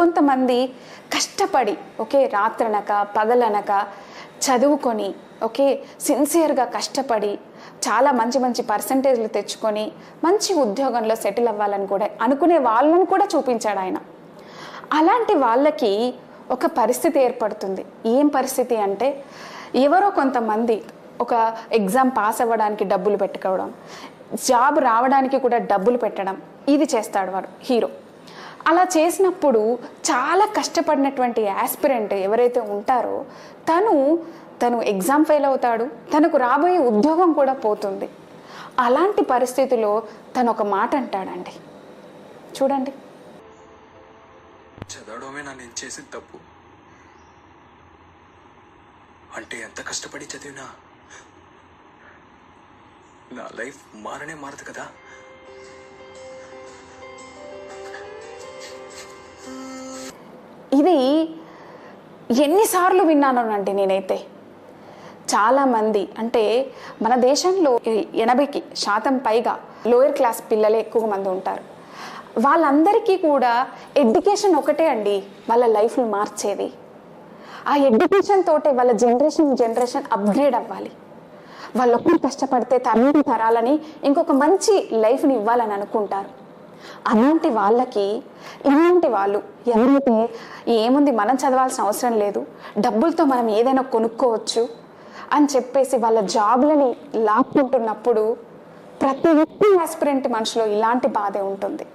కొంతమంది కష్టపడి ఓకే రాత్రనక పగలనక చదువుకొని ఓకే సిన్సియర్గా కష్టపడి చాలా మంచి మంచి పర్సంటేజ్లు తెచ్చుకొని మంచి ఉద్యోగంలో సెటిల్ అవ్వాలని కూడా అనుకునే వాళ్ళని కూడా చూపించాడు ఆయన. అలాంటి వాళ్ళకి ఒక పరిస్థితి ఏర్పడుతుంది. ఏం పరిస్థితి అంటే ఎవరో కొంతమంది ఒక ఎగ్జామ్ పాస్ అవ్వడానికి డబ్బులు పెట్టుకోవడం, జాబ్ రావడానికి కూడా డబ్బులు పెట్టడం, ఇది చేస్తాడు వాడు హీరో. అలా చేసినప్పుడు చాలా కష్టపడినటువంటి యాస్పిరెంట్ ఎవరైతే ఉంటారో తను ఎగ్జామ్ ఫెయిల్ అవుతాడు, తనకు రాబోయే ఉద్యోగం కూడా పోతుంది. అలాంటి పరిస్థితిలో తను ఒక మాట అంటాడండి, చూడండి. చదవడమే నేను చేసిన తప్పు అంటే ఎంత కష్టపడి చదివినా నా లైఫ్ మారనే మారదు కదా. ఇది ఎన్నిసార్లు విన్నానండి నేనైతే. చాలామంది అంటే మన దేశంలో 80% పైగా లోయర్ క్లాస్ పిల్లలే ఎక్కువ మంది ఉంటారు. వాళ్ళందరికీ కూడా ఎడ్యుకేషన్ ఒకటే అండి వాళ్ళ లైఫ్ను మార్చేది. ఆ ఎడ్యుకేషన్ తోటే వాళ్ళ జనరేషన్ అప్గ్రేడ్ అవ్వాలి. వాళ్ళు ఒక్కరు కష్టపడితే తరాలని ఇంకొక మంచి లైఫ్ని ఇవ్వాలని అనుకుంటారు. అలాంటి వాళ్ళకి ఇలాంటి వాళ్ళు ఎవరైతే ఏముంది మనం చదవాల్సిన అవసరం లేదు, డబ్బులతో మనం ఏదైనా కొనుక్కోవచ్చు అని చెప్పేసి వాళ్ళ జాబ్లని లాక్కుంటున్నప్పుడు ప్రతి ఒక్క ఆస్పిరెంట్ మనసులో ఇలాంటి బాధే ఉంటుంది.